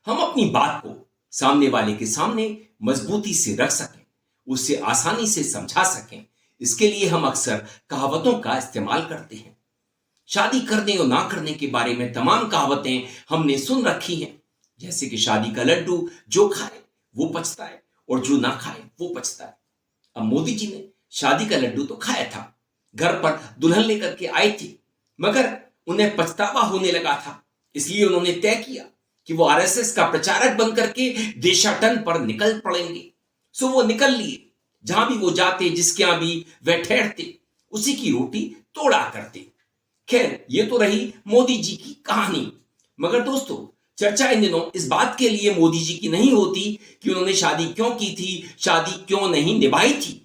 हम अपनी बात को सामने वाले के सामने मजबूती से रख सकें, उसे आसानी से समझा सकें, इसके लिए हम अक्सर कहावतों का इस्तेमाल करते हैं। शादी करने और ना करने के बारे में तमाम कहावतें हमने सुन रखी हैं, जैसे कि शादी का लड्डू जो खाए वो पचता है और जो ना खाए वो पचता है। अब मोदी जी ने शादी का लड्डू तो खाया था, घर पर दुल्हन लेकर के आए थे, मगर उन्हें पछतावा होने लगा था, इसलिए उन्होंने तय किया कि वो आरएसएस का प्रचारक बनकर के देशाटन पर निकल पड़ेंगे। सो वो निकल लिए, जहां भी वो जाते, जिसके यहां भी वह ठहरते, उसी की रोटी तोड़ा करते। खैर, ये तो रही मोदी जी की कहानी, मगर दोस्तों चर्चा इन दिनों इस बात के लिए मोदी जी की नहीं होती कि उन्होंने शादी क्यों की थी, शादी क्यों नहीं निभाई थी,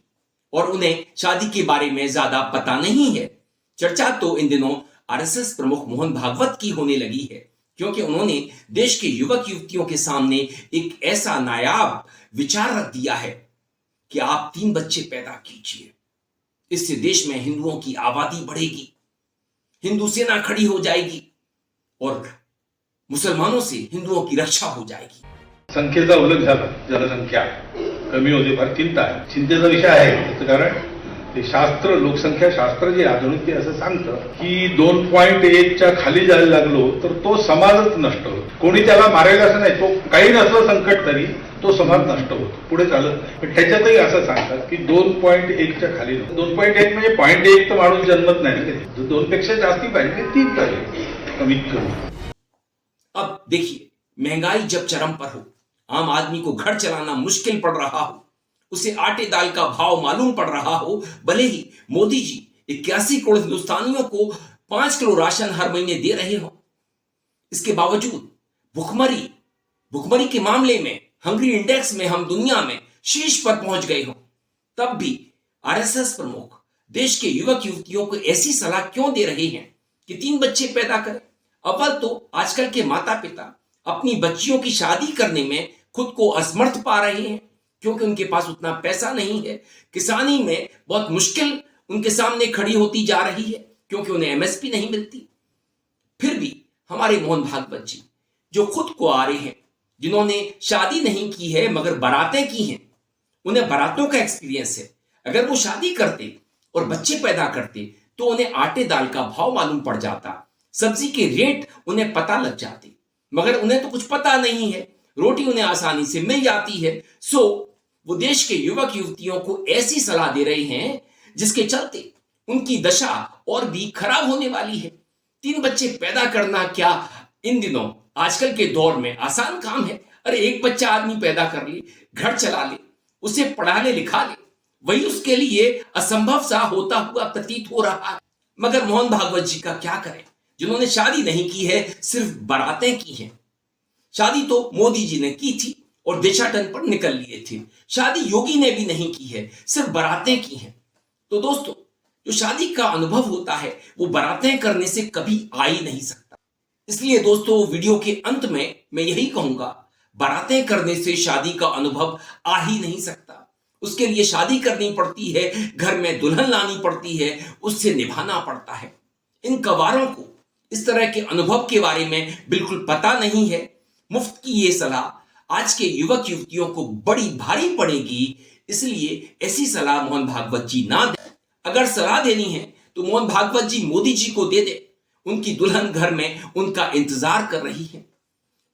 और उन्हें शादी के बारे में ज्यादा पता नहीं है। चर्चा तो इन दिनों आरएसएस प्रमुख मोहन भागवत की होने लगी है, क्योंकि उन्होंने देश के युवक युवतियों के सामने एक ऐसा नायाब विचार रख दिया है कि आप 3 बच्चे पैदा कीजिए, इससे देश में हिंदुओं की आबादी बढ़ेगी, हिंदू सेना खड़ी हो जाएगी और मुसलमानों से हिंदुओं की रक्षा हो जाएगी। संख्येचा उल्लेख झाला, जनसंख्या कमी होते फार चिंता आहे, चिंतेचा विषय आहे। त्याचं कारण ते शास्त्र, लोकसंख्या शास्त्र जे आधुनिक ते असं सांगतं की 2.1 च्या खाली जायला लागलो तर तो समाजच नष्ट होतो। कोणी त्याला मारेल असं नाही, तो काही नसलं संकट तरी तो समाज नष्ट होतो, पुढे चालत नाही। पण त्याच्यातही असं सांगतात की 2.1 च्या खाली 2.1 म्हणजे 0.1 तर माणूस जन्मत नाही ना, 2 पेक्षा जास्ती पाहिजे, 3 पाहिजे कमीत कमी। अब देखिए, महंगाई जब चरम पर हो, आम आदमी को घर चलाना मुश्किल पड़ रहा हो, उसे आटे दाल का भाव मालूम पड़ रहा हो, भले ही मोदी जी 81 करोड़ हिंदुस्तानियों को 5 किलो राशन हर महीने दे रहे हो, इसके बावजूद भुखमरी के मामले में, हंगरी इंडेक्स में हम दुनिया में शीर्ष पर पहुंच गए हो, तब भी आरएसएस प्रमुख देश के युवक युवतियों को ऐसी सलाह क्यों दे रहे हैं कि 3 बच्चे पैदा करें। अव्वल तो आजकल के माता पिता अपनी बच्चियों की शादी करने में खुद को असमर्थ पा रहे हैं, क्योंकि उनके पास उतना पैसा नहीं है। किसानी में बहुत मुश्किल उनके सामने खड़ी होती जा रही है, क्योंकि उन्हें एमएसपी नहीं मिलती। फिर भी हमारे मोहन भागवत जी, जो खुद को आ रहे हैं, जिन्होंने शादी नहीं की है मगर बारातें की हैं, उन्हें बारातों का एक्सपीरियंस है। अगर वो शादी करते और बच्चे पैदा करते तो उन्हें आटे दाल का भाव मालूम पड़ जाता, सब्जी के रेट उन्हें पता लग जाते, मगर उन्हें तो कुछ पता नहीं है। रोटी उन्हें आसानी से मिल जाती है। सो वो देश के युवक युवतियों को ऐसी सलाह दे रहे हैं जिसके चलते उनकी दशा और भी खराब होने वाली है। 3 बच्चे पैदा करना क्या इन दिनों आजकल के दौर में आसान काम है? अरे 1 बच्चा आदमी पैदा कर ले, घर चला ले, उसे पढ़ा ले लिखा ले, वही उसके लिए असंभव सा होता हुआ प्रतीत हो रहा है। मगर मोहन भागवत जी का क्या करें, जिन्होंने शादी नहीं की है, सिर्फ बारातें की हैं। शादी तो मोदी जी ने की थी और देशाटन पर निकल लिए थे। शादी योगी ने भी नहीं की है, सिर्फ बारातें की हैं। तो दोस्तों, जो शादी का अनुभव होता है वो बारातें करने से कभी आ ही नहीं सकता। इसलिए दोस्तों, वीडियो के अंत में मैं यही कहूंगा, बारातें करने से शादी का अनुभव आ ही नहीं सकता। उसके लिए शादी करनी पड़ती है, घर में दुल्हन लानी पड़ती है, उससे निभाना पड़ता है। इन गवारों को इस तरह के अनुभव के बारे में बिल्कुल पता नहीं है। मुफ्त की ये सलाह आज के युवक युवतियों को बड़ी भारी पड़ेगी, इसलिए ऐसी सलाह मोहन भागवत जी ना दे। अगर सलाह देनी है तो मोहन भागवत जी मोदी जी को दे दे। उनकी दुल्हन घर में उनका इंतजार कर रही है,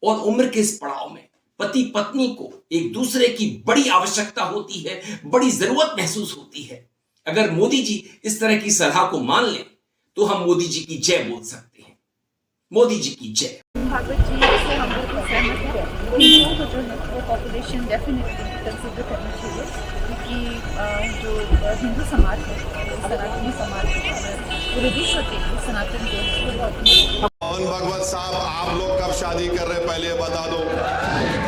और उम्र के इस पड़ाव में पति पत्नी को एक दूसरे की बड़ी आवश्यकता होती है, बड़ी जरूरत महसूस होती है। अगर मोदी जी इस तरह की सलाह को मान लें तो हम मोदी जी की जय बोल सकते हैं। मोदी जी की जय। भागवत जी से हम बिल्कुल सहमत हैं। हिंदुओं को जो है वो पॉपुलेशन डेफिनेटली कंसिडर करनी चाहिए, क्योंकि जो हिंदू समाज है, सनातनी समाज है, पूरे विश्व के लिए सनातन जो है वो बहुत। मोहन भागवत साहब, आप लोग कब शादी कर रहे पहले बता दो।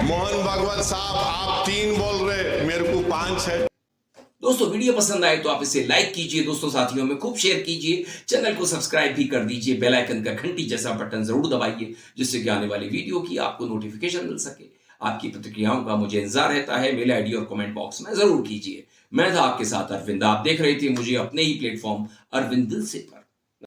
मोहन भागवत साहब, आप 3 बोल रहे, मेरे को 5 है। दोस्तों, वीडियो पसंद आए तो आप इसे लाइक कीजिए, दोस्तों साथियों में खूब शेयर कीजिए, चैनल को सब्सक्राइब भी कर दीजिए, बेल आइकन का घंटी जैसा बटन जरूर दबाइए, जिससे कि आने वाली वीडियो की आपको नोटिफिकेशन मिल सके। आपकी प्रतिक्रियाओं का मुझे इंतजार रहता है, मेल आईडी और कमेंट बॉक्स में जरूर कीजिए। मैं था आपके साथ अरविंद, आप देख रहे थे मुझे अपने ही प्लेटफॉर्म अरविंद दिल से पर।